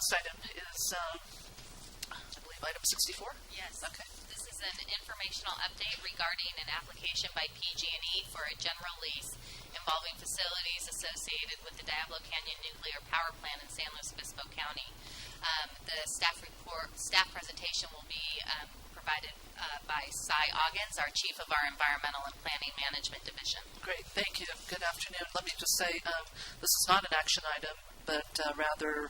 next item is, I believe, item 64? Yes. Okay. This is an informational update regarding an application by PG&E for a general lease involving facilities associated with the Diablo Canyon Nuclear Power Plant in San Luis Obispo County. The staff presentation will be provided by Cy Oggins, our Chief of our Environmental and Planning Management Division. Great, thank you. Good afternoon. Let me just say this is not an action item, but rather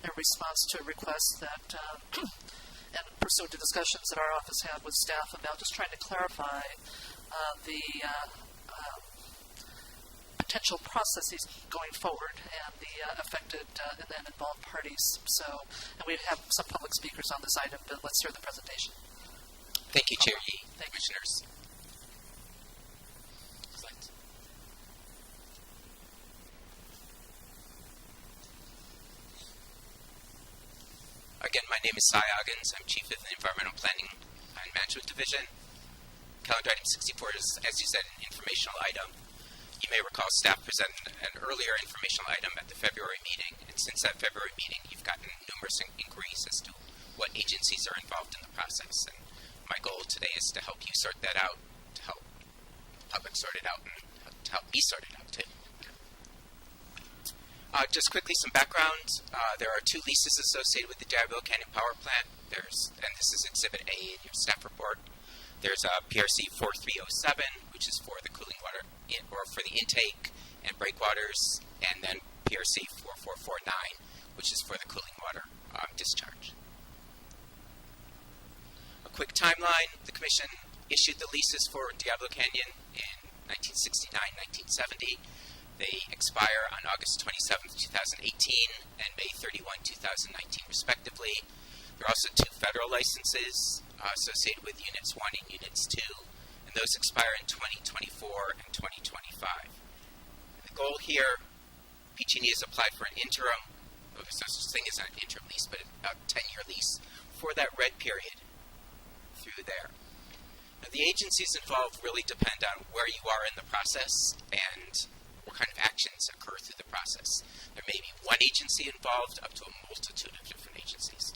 in response to a request that, and pursuant to discussions that our office had with staff about just trying to clarify the potential processes going forward and the affected and then involved parties. So, and we have some public speakers on this item, but let's hear the presentation. Thank you, Chair Yee. Thank you. Commissioners. Again, my name is Cy Oggins. I'm Chief of the Environmental Planning and Management Division. Calendar item 64 is, as you said, an informational item. You may recall staff presented an earlier informational item at the February meeting, and since that February meeting, you've gotten numerous inquiries as to what agencies are involved in the process. And my goal today is to help you sort that out, to help the public sort it out, and to help me sort it out too. Just quickly, some background. There are 2 leases associated with the Diablo Canyon Power Plant. And this is Exhibit A in your staff report. There's a PRC 4307, which is for the cooling water, or for the intake and breakwaters, and then PRC 4449, which is for the cooling water discharge. A quick timeline: the Commission issued the leases for Diablo Canyon in 1969-1970. They expire on August 27, 2018 and May 31, 2019, respectively. There are also 2 federal licenses associated with Units 1 and Units 2, and those expire in 2024 and 2025. The goal here, PG&E has applied for an interim, there's no such thing as an interim lease, but a 10-year lease for that red period through there. Now, the agencies involved really depend on where you are in the process and what kind of actions occur through the process. There may be one agency involved up to a multitude of different agencies.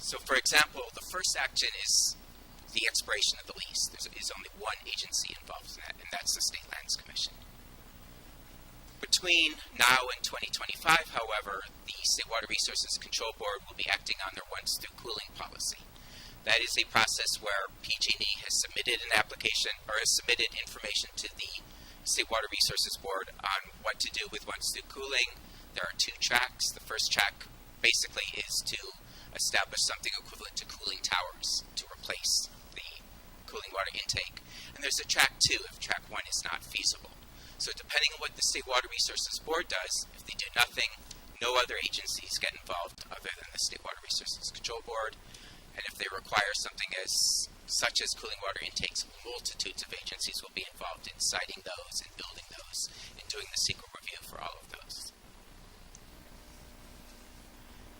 So, for example, the first action is the expiration of the lease. There is only one agency involved in that, and that's the State Lands Commission. Between now and 2025, however, the State Water Resources Control Board will be acting on their once-through cooling policy. That is a process where PG&E has submitted an application or has submitted information to the State Water Resources Board on what to do with once-through cooling. There are 2 tracks. The first track basically is to establish something equivalent to cooling towers to replace the cooling water intake. And there's a track 2 if track 1 is not feasible. So depending on what the State Water Resources Board does, if they do nothing, no other agencies get involved other than the State Water Resources Control Board. And if they require something such as cooling water intakes, multitudes of agencies will be involved in siting those and building those and doing the secret review for all of those.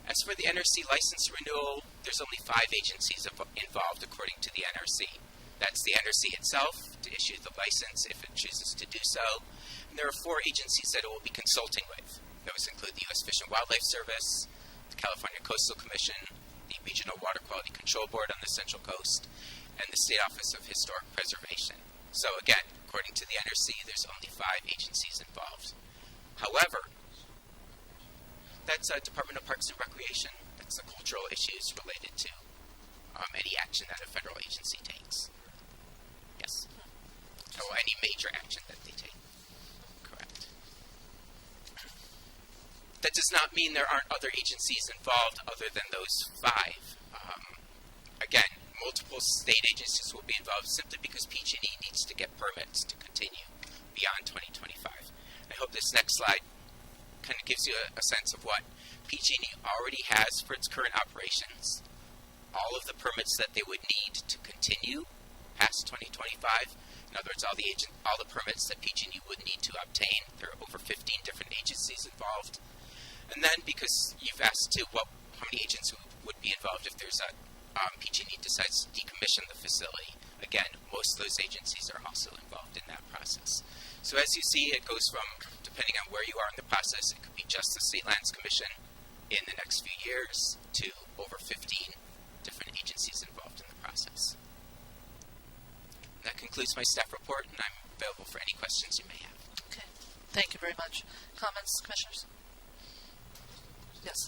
As for the NRC license renewal, there's only 5 agencies involved according to the NRC. That's the NRC itself to issue the license if it chooses to do so. And there are 4 agencies that it will be consulting with. Those include the U.S. Fish and Wildlife Service, the California Coastal Commission, the Regional Water Quality Control Board on the Central Coast, and the State Office of Historic Preservation. So again, according to the NRC, there's only 5 agencies involved. However, that's Department of Parks and Recreation. That's the cultural issues related to any action that a federal agency takes. Yes. So any major action that they take. Correct. That does not mean there aren't other agencies involved other than those 5. Again, multiple state agencies will be involved simply because PG&E needs to get permits to continue beyond 2025. I hope this next slide kind of gives you a sense of what PG&E already has for its current operations, all of the permits that they would need to continue past 2025. In other words, all the permits that PG&E would need to obtain. There are over 15 different agencies involved. And then, because you've asked too, how many agencies would be involved if there's a PG&E decides to decommission the facility? Again, most of those agencies are also involved in that process. So as you see, it goes from, depending on where you are in the process, it could be just the State Lands Commission, in the next few years to over 15 different agencies involved in the process. That concludes my staff report, and I'm available for any questions you may have. Okay. Thank you very much. Comments, commissioners? Yes.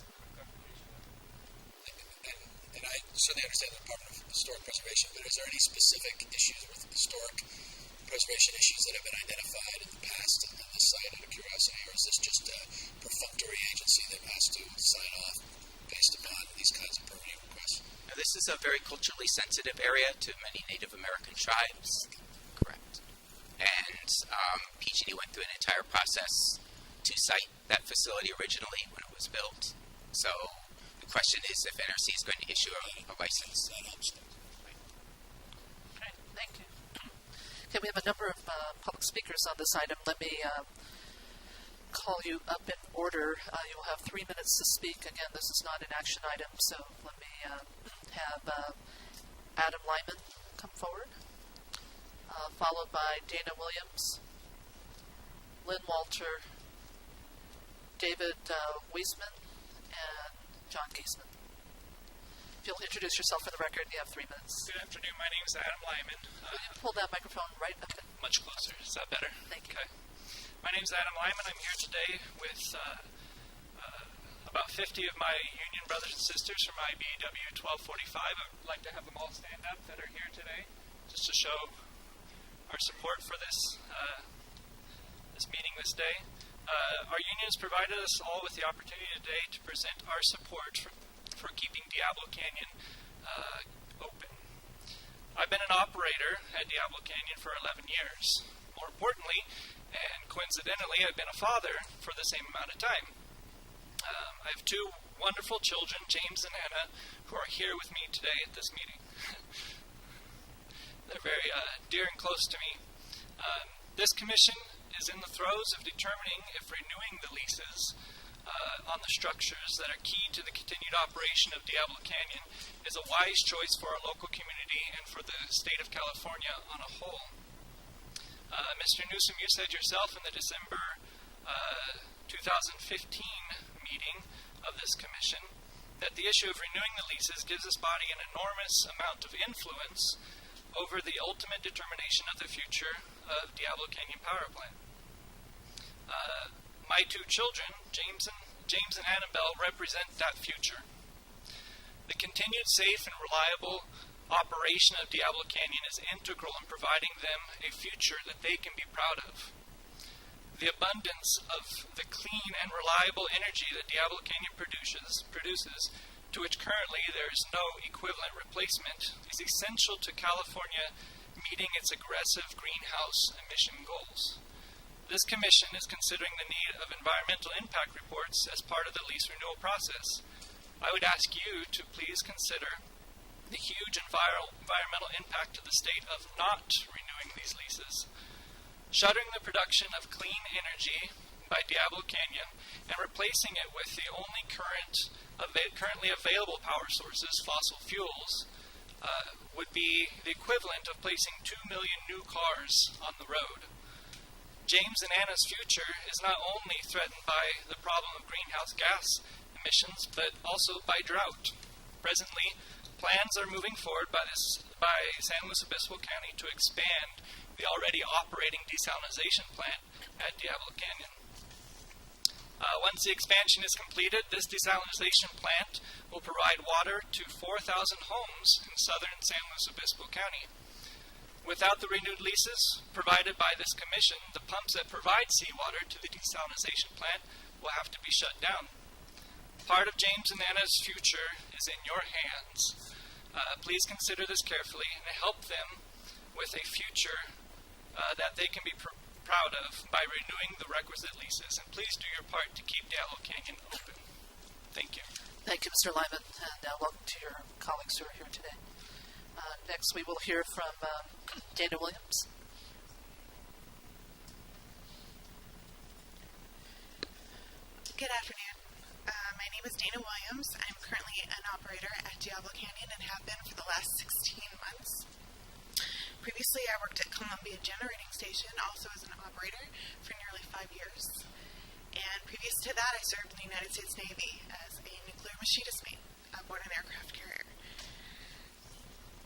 And I certainly understand the Department of Historic Preservation, but is there any specific issues with historic preservation issues that have been identified in the past on this site out of curiosity, or is this just a perfunctory agency that has to sign off based upon these kinds of permitting requests? Now, this is a very culturally sensitive area to many Native American tribes. Correct. And PG&E went through an entire process to site that facility originally when it was built. So the question is if NRC is going to issue a license. That helps. Okay, thank you. Okay, we have a number of public speakers on this item. Let me call you up in order. You will have 3 minutes to speak. Again, this is not an action item, so let me have Adam Lyman come forward, followed by Dana Williams, Lynn Walter, David Weissman, and John Guzman. If you'll introduce yourself for the record, you have 3 minutes. Good afternoon. My name is Adam Lyman. Will you pull that microphone right up? Much closer. Is that better? Thank you. Okay. My name is Adam Lyman. I'm here today with about 50 of my union brothers and sisters from IBEW 1245. I'd like to have them all stand up that are here today, just to show our support for this meeting this day. Our union has provided us all with the opportunity today to present our support for keeping Diablo Canyon open. I've been an operator at Diablo Canyon for 11 years. More importantly, and coincidentally, I've been a father for the same amount of time. I have 2 wonderful children, James and Anna, who are here with me today at this meeting. They're very dear and close to me. This commission is in the throes of determining if renewing the leases on the structures that are key to the continued operation of Diablo Canyon is a wise choice for our local community and for the state of California on a whole. Mr. Newsom, you said yourself in the December 2015 meeting of this commission that the issue of renewing the leases gives this body an enormous amount of influence over the ultimate determination of the future of Diablo Canyon Power Plant. My 2 children, James and Annabelle, represent that future. The continued safe and reliable operation of Diablo Canyon is integral in providing them a future that they can be proud of. The abundance of the clean and reliable energy that Diablo Canyon produces, to which currently there is no equivalent replacement, is essential to California meeting its aggressive greenhouse emission goals. This commission is considering the need of environmental impact reports as part of the lease renewal process. I would ask you to please consider the huge environmental impact to the state of not renewing these leases. Shuttering the production of clean energy by Diablo Canyon and replacing it with the only currently available power sources, fossil fuels, would be the equivalent of placing 2 million new cars on the road. James and Anna's future is not only threatened by the problem of greenhouse gas emissions, but also by drought. Presently, plans are moving forward by San Luis Obispo County to expand the already operating desalination plant at Diablo Canyon. Once the expansion is completed, this desalination plant will provide water to 4,000 homes in southern San Luis Obispo County. Without the renewed leases provided by this commission, the pumps that provide seawater to the desalination plant will have to be shut down. Part of James and Anna's future is in your hands. Please consider this carefully and help them with a future that they can be proud of by renewing the requisite leases. And please do your part to keep Diablo Canyon open. Thank you. Thank you, Mr. Lyman, and welcome to your colleagues who are here today. Next, we will hear from Dana Williams. Good afternoon. My name is Dana Williams. I'm currently an operator at Diablo Canyon and have been for the last 16 months. Previously, I worked at Columbia Generating Station, also as an operator, for nearly 5 years. And previous to that, I served in the United States Navy as a machinist mate aboard an aircraft carrier.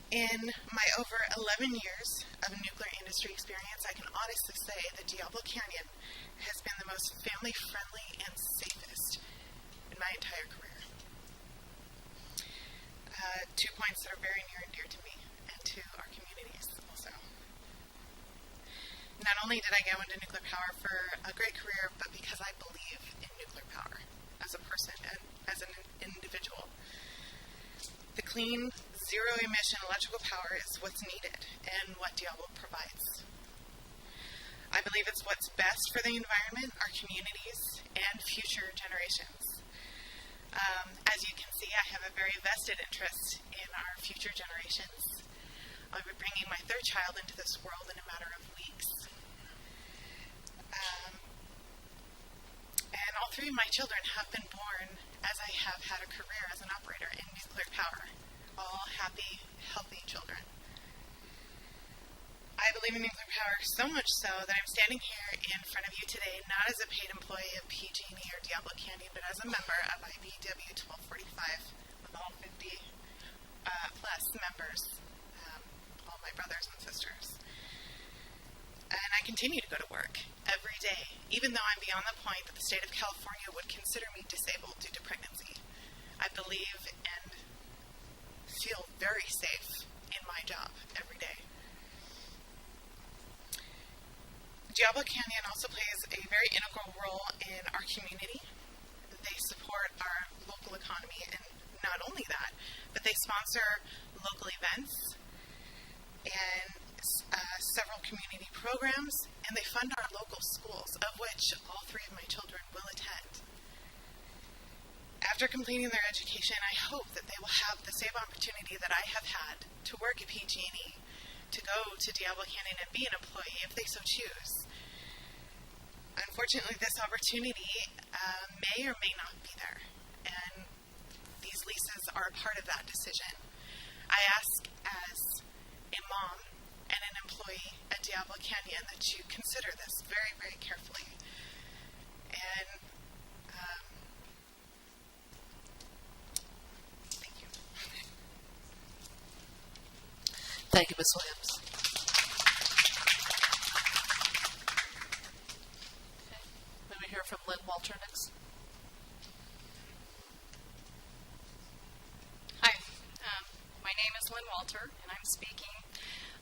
In my over 11 years of nuclear industry experience, I can honestly say that Diablo Canyon has been the most family-friendly and safest in my entire career. 2 points that are very near and dear to me and to our communities also. Not only did I go into nuclear power for a great career, but because I believe in nuclear power as a person and as an individual. The clean, zero-emission electrical power is what's needed and what Diablo provides. I believe it's what's best for the environment, our communities, and future generations. As you can see, I have a very vested interest in our future generations. I'll be bringing my third child into this world in a matter of weeks. And all three of my children have been born as I have had a career as an operator in nuclear power. All happy, healthy children. I believe in nuclear power so much so that I'm standing here in front of you today not as a paid employee of PG&E or Diablo Canyon, but as a member of IBW 1245 with all 50 plus members, all my brothers and sisters. And I continue to go to work every day, even though I'm beyond the point that the state of California would consider me disabled due to pregnancy. I believe and feel very safe in my job every day. Diablo Canyon also plays a very integral role in our community. They support our local economy, and not only that, but they sponsor local events and several community programs, and they fund our local schools, of which all three of my children will attend. After completing their education, I hope that they will have the same opportunity that I have had to work at PG&E, to go to Diablo Canyon and be an employee if they so choose. Unfortunately, this opportunity may or may not be there, and these leases are a part of that decision. I ask as a mom and an employee at Diablo Canyon that you consider this very, very carefully. And thank you. Thank you, Ms. Williams. May we hear from Lynn Walter next? Hi, my name is Lynn Walter, and I'm speaking.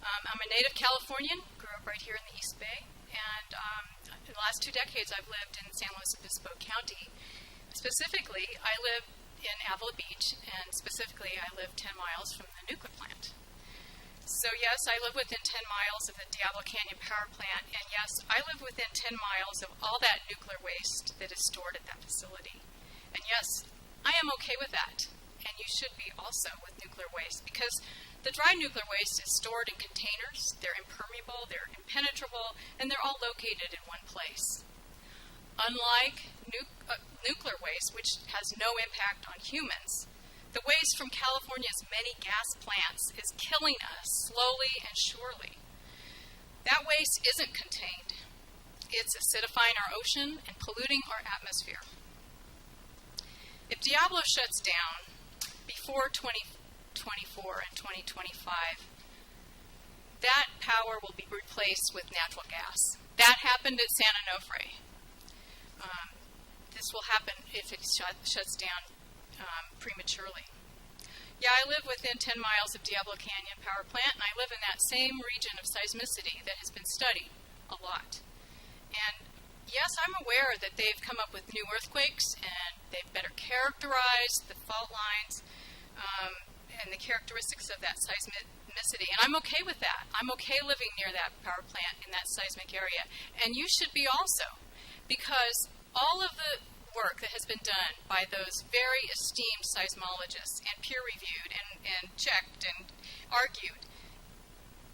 I'm a native Californian, grew up right here in the East Bay, and in the last 2 decades I've lived in San Luis Obispo County. Specifically, I live in Avila Beach, and specifically I live 10 miles from the nuclear plant. So yes, I live within 10 miles of the Diablo Canyon power plant, and yes, I live within 10 miles of all that nuclear waste that is stored at that facility. And yes, I am okay with that, and you should be also with nuclear waste, because the dry nuclear waste is stored in containers, they're impermeable, they're impenetrable, and they're all located in one place. Unlike nuclear waste, which has no impact on humans, the waste from California's many gas plants is killing us slowly and surely. That waste isn't contained. It's acidifying our ocean and polluting our atmosphere. If Diablo shuts down before 2024 and 2025, that power will be replaced with natural gas. That happened at San Onofre. This will happen if it shuts down prematurely. Yeah, I live within 10 miles of Diablo Canyon power plant, and I live in that same region of seismicity that has been studied a lot. And yes, I'm aware that they've come up with new earthquakes, and they've better characterized the fault lines and the characteristics of that seismicity, and I'm okay with that. I'm okay living near that power plant in that seismic area, and you should be also, because all of the work that has been done by those very esteemed seismologists and peer-reviewed and checked and argued,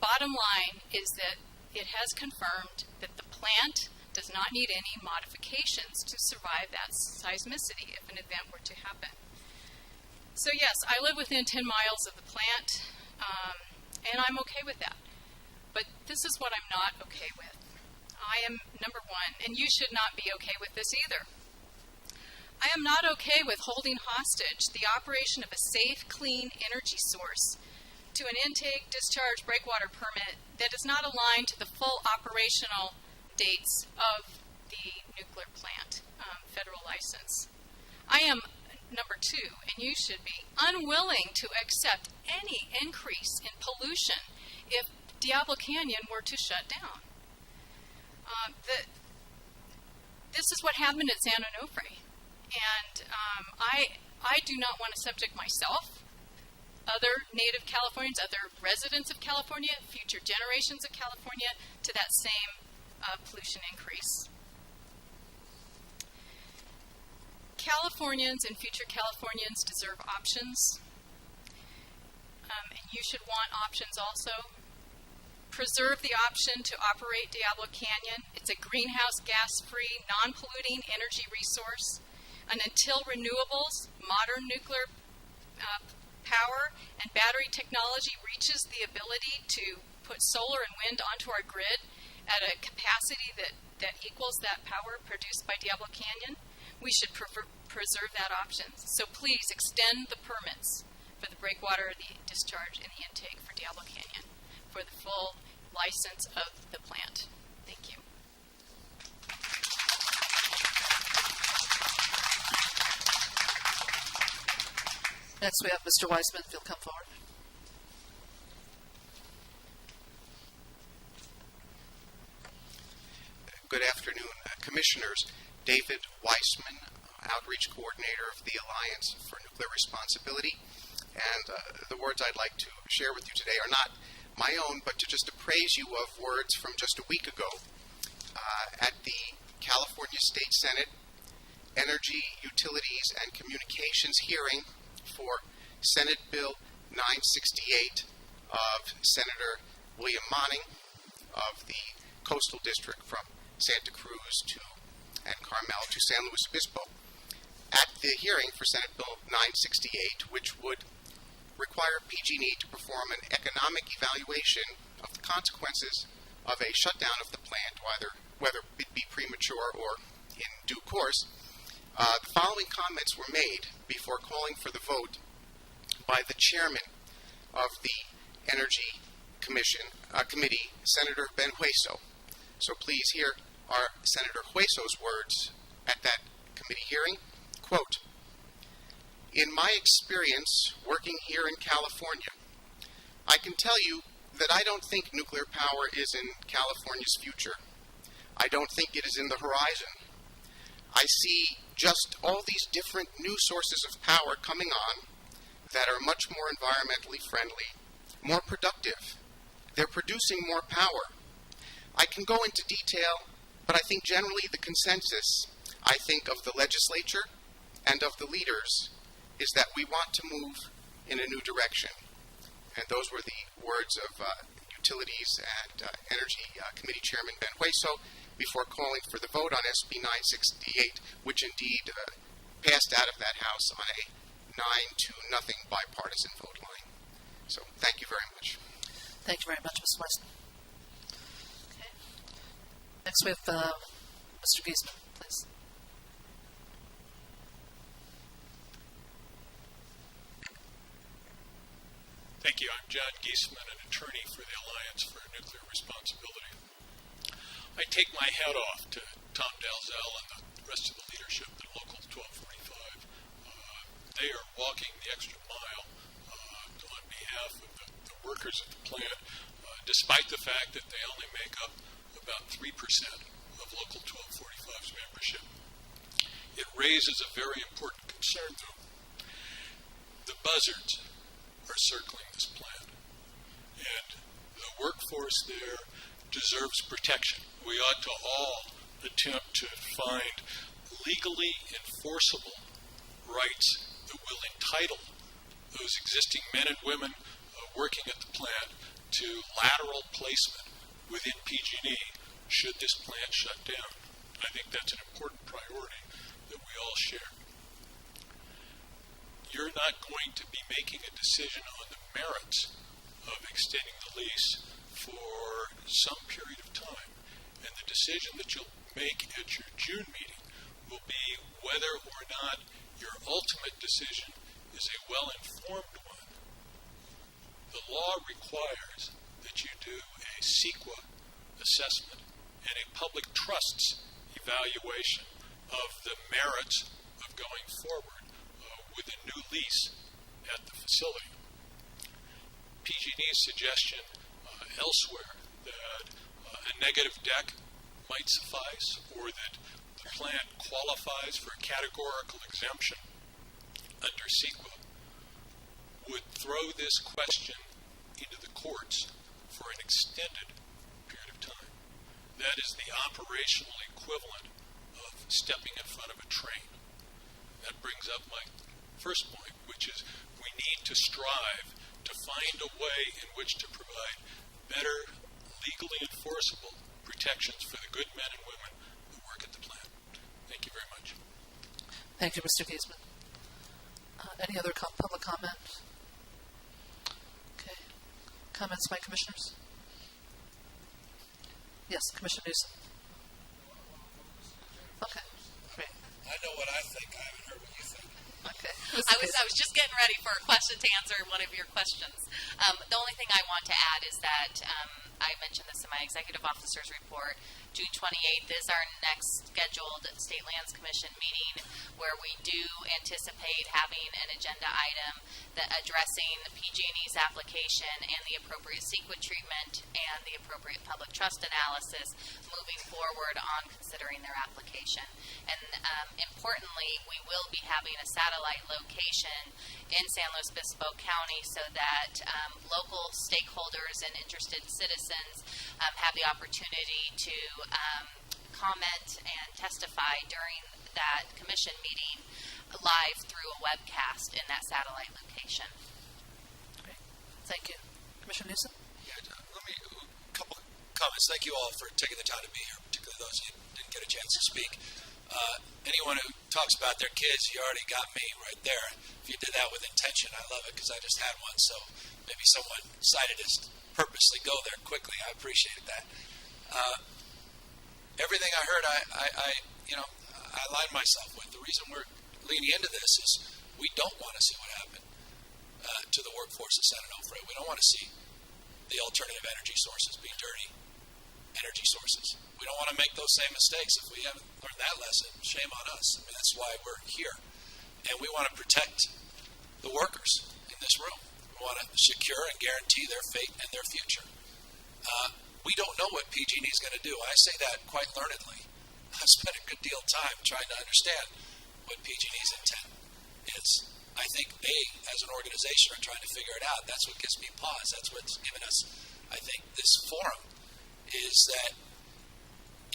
bottom line is that it has confirmed that the plant does not need any modifications to survive that seismicity if an event were to happen. So yes, I live within 10 miles of the plant, and I'm okay with that. But this is what I'm not okay with. I am, number one, and you should not be okay with this either. I am not okay with holding hostage the operation of a safe, clean energy source to an intake, discharge, breakwater permit that is not aligned to the full operational dates of the nuclear plant federal license. I am, number two, and you should be, unwilling to accept any increase in pollution if Diablo Canyon were to shut down. This is what happened at San Onofre. And I do not want to subject myself, other native Californians, other residents of California, future generations of California, to that same pollution increase. Californians and future Californians deserve options, and you should want options also. Preserve the option to operate Diablo Canyon. It's a greenhouse gas-free, non-polluting energy resource. And until renewables, modern nuclear power, and battery technology reaches the ability to put solar and wind onto our grid at a capacity that equals that power produced by Diablo Canyon, we should preserve that option. So please extend the permits for the breakwater, the discharge, and the intake for Diablo Canyon for the full license of the plant. Thank you. Next, we have Mr. Weissman, if you'll come forward. Good afternoon, Commissioners. David Weissman, Outreach Coordinator of the Alliance for Nuclear Responsibility. And the words I'd like to share with you today are not my own, but to just appraise you of words from just a week ago at the California State Senate Energy, Utilities, and Communications hearing for Senate Bill 968 of Senator William Monning of the Coastal District from Santa Cruz and Carmel to San Luis Obispo. At the hearing for Senate Bill 968, which would require PG&E to perform an economic evaluation of the consequences of a shutdown of the plant, whether it be premature or in due course, the following comments were made before calling for the vote by the chairman of the Energy Committee, Senator Ben Hueso. So please hear are Senator Hueso's words at that committee hearing. Quote, "In my experience working here in California, I can tell you that I don't think nuclear power is in California's future. I don't think it is in the horizon. I see just all these different new sources of power coming on that are much more environmentally friendly, more productive. They're producing more power. I can go into detail, but I think generally the consensus, I think, of the legislature and of the leaders is that we want to move in a new direction." And those were the words of Utilities and Energy Committee Chairman Ben Hueso before calling for the vote on SB 968, which indeed passed out of that House on a 9-0 bipartisan vote line. So thank you very much. Thank you very much, Ms. Weissman. Okay. Next, we have Mr. Guzman, please. Thank you. I'm John Guzman, an attorney for the Alliance for Nuclear Responsibility. I take my hat off to Tom Dalzell and the rest of the leadership at Local 1245. They are walking the extra mile on behalf of the workers at the plant, despite the fact that they only make up about 3% of Local 1245's membership. It raises a very important concern, though. The buzzards are circling this plant, and the workforce there deserves protection. We ought to all attempt to find legally enforceable rights that will entitle those existing men and women working at the plant to lateral placement within PG&E should this plant shut down. I think that's an important priority that we all share. You're not going to be making a decision on the merits of extending the lease for some period of time. And the decision that you'll make at your June meeting will be whether or not your ultimate decision is a well-informed one. The law requires that you do a CEQA assessment and a public trusts evaluation of the merits of going forward with a new lease at the facility. PG&E's suggestion elsewhere that a negative deck might suffice, or that the plant qualifies for a categorical exemption under CEQA, would throw this question into the courts for an extended period of time. That is the operational equivalent of stepping in front of a train. That brings up my first point, which is we need to strive to find a way in which to provide better, legally enforceable protections for the good men and women who work at the plant. Thank you very much. Thank you, Mr. Guzman. Any other public comment? Okay. Comments by commissioners? Yes, Commissioner Newsom. Okay, great. I know what I think. I haven't heard what you think. Okay. I was just getting ready for a question to answer one of your questions. The only thing I want to add is that I mentioned this in my executive officer's report. June 28th is our next scheduled State Lands Commission meeting, where we do anticipate having an agenda item that addressing the PG&E's application and the appropriate CEQA treatment and the appropriate public trust analysis moving forward on considering their application. And importantly, we will be having a satellite location in San Luis Obispo County so that local stakeholders and interested citizens have the opportunity to comment and testify during that commission meeting live through a webcast in that satellite location. Great. Thank you. Commissioner Newsom? Yeah, let me, a couple comments. Thank you all for taking the time to be here, particularly those who didn't get a chance to speak. Anyone who talks about their kids, you already got me right there. If you did that with intention, I love it because I just had one, so maybe someone decided to purposely go there quickly. I appreciated that. Everything I heard, I aligned myself with. The reason we're leaning into this is we don't want to see what happened to the workforce of San Onofre. We don't want to see the alternative energy sources be dirty energy sources. We don't want to make those same mistakes. If we haven't learned that lesson, shame on us. I mean, that's why we're here. And we want to protect the workers in this room. We want to secure and guarantee their fate and their future. We don't know what PG&E is going to do. I say that quite learnedly. I've spent a good deal of time trying to understand what PG&E's intent is. I think they, as an organization, are trying to figure it out. That's what gives me pause. That's what's given us, I think, this forum, is that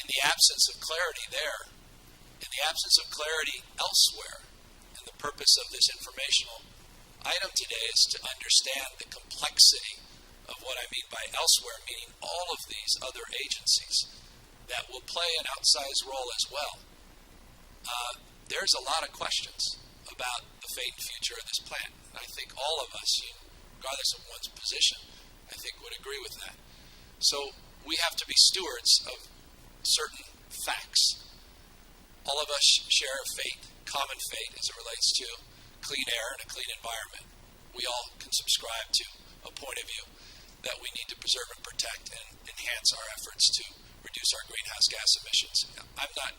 in the absence of clarity there, in the absence of clarity elsewhere, and the purpose of this informational item today is to understand the complexity of what I mean by elsewhere, meaning all of these other agencies that will play an outsized role as well. There's a lot of questions about the fate and future of this plant. And I think all of us, regardless of one's position, I think would agree with that. So we have to be stewards of certain facts. All of us share a fate, common fate, as it relates to clean air and a clean environment. We all can subscribe to a point of view that we need to preserve and protect and enhance our efforts to reduce our greenhouse gas emissions. I'm not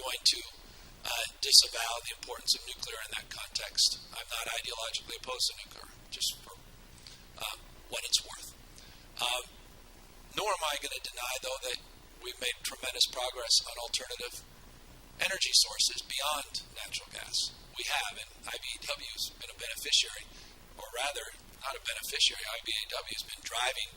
going to disavow the importance of nuclear in that context. I'm not ideologically opposed to nuclear, just for what it's worth. Nor am I going to deny, though, that we've made tremendous progress on alternative energy sources beyond natural gas. We have, and IBEW has been a beneficiary, or rather, not a beneficiary. IBEW has been driving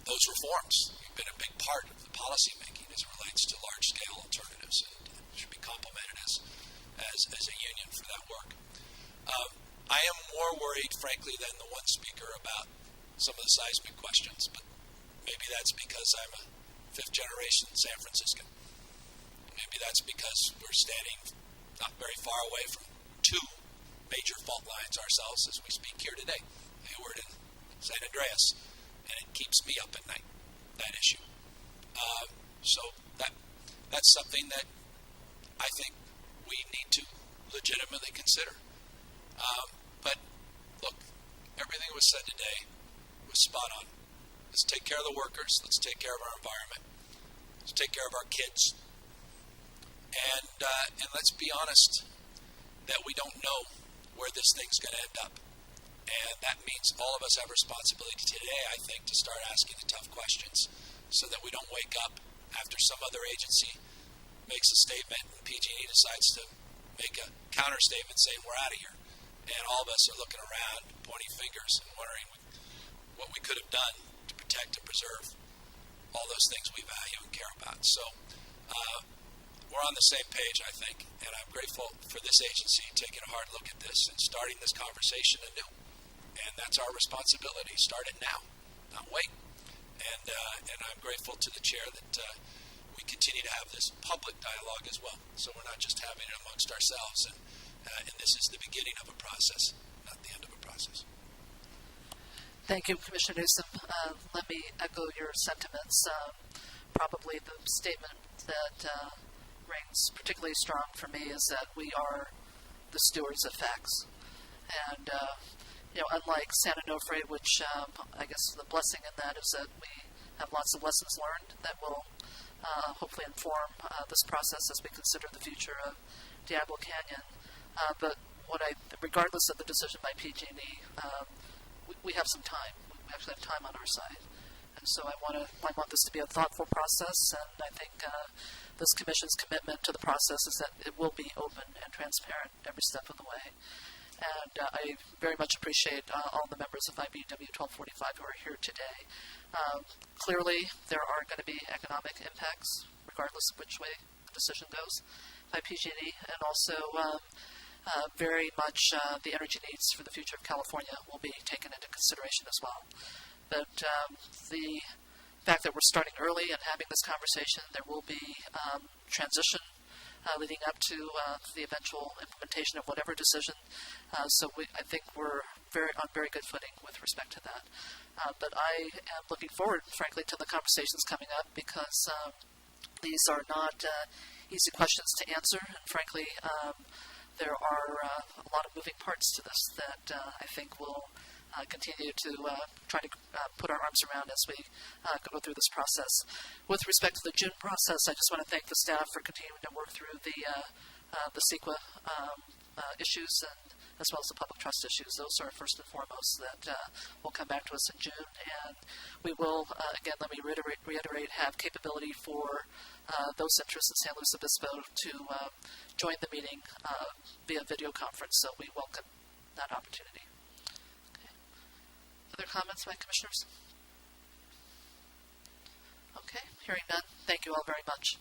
those reforms. We've been a big part of the policy making as it relates to large-scale alternatives, and should be complimented as a union for that work. I am more worried, frankly, than the one speaker about some of the seismic questions, but maybe that's because I'm a fifth-generation San Franciscan. Maybe that's because we're standing not very far away from two major fault lines ourselves as we speak here today, Hayward and San Andreas, and it keeps me up at night, that issue. So that's something that I think we need to legitimately consider. But look, everything that was said today was spot on. Let's take care of the workers. Let's take care of our environment. Let's take care of our kids. And let's be honest that we don't know where this thing's going to end up. And that means all of us have responsibility today, I think, to start asking the tough questions so that we don't wake up after some other agency makes a statement and PG&E decides to make a counter statement saying we're out of here. And all of us are looking around, pointing fingers and wondering what we could have done to protect and preserve all those things we value and care about. So we're on the same page, I think, and I'm grateful for this agency taking a hard look at this and starting this conversation anew. And that's our responsibility. Start it now, not wait. And I'm grateful to the chair that we continue to have this public dialogue as well. So we're not just having it amongst ourselves. And this is the beginning of a process, not the end of a process. Thank you, Commissioner Newsom. Let me echo your sentiments. Probably the statement that rings particularly strong for me is that we are the stewards of facts. And, unlike San Onofre, which I guess the blessing in that is that we have lots of lessons learned that will hopefully inform this process as we consider the future of Diablo Canyon. But regardless of the decision by PG&E, we have some time. We actually have time on our side. And so I want this to be a thoughtful process, and I think this Commission's commitment to the process is that it will be open and transparent every step of the way. And I very much appreciate all the members of IBW 1245 who are here today. Clearly, there are going to be economic impacts, regardless of which way the decision goes by PG&E, and also very much the energy needs for the future of California will be taken into consideration as well. But the fact that we're starting early and having this conversation, there will be transition leading up to the eventual implementation of whatever decision. So I think we're on very good footing with respect to that. But I am looking forward, frankly, to the conversations coming up because these are not easy questions to answer. And frankly, there are a lot of moving parts to this that I think will continue to try to put our arms around as we go through this process. With respect to the June process, I just want to thank the staff for continuing to work through the CEQA issues and as well as the public trust issues. Those are first and foremost that will come back to us in June. And we will, again, let me reiterate, have capability for those interested in San Luis Obispo to join the meeting via video conference. So we welcome that opportunity. Other comments by commissioners? Okay, hearing none. Thank you all very much.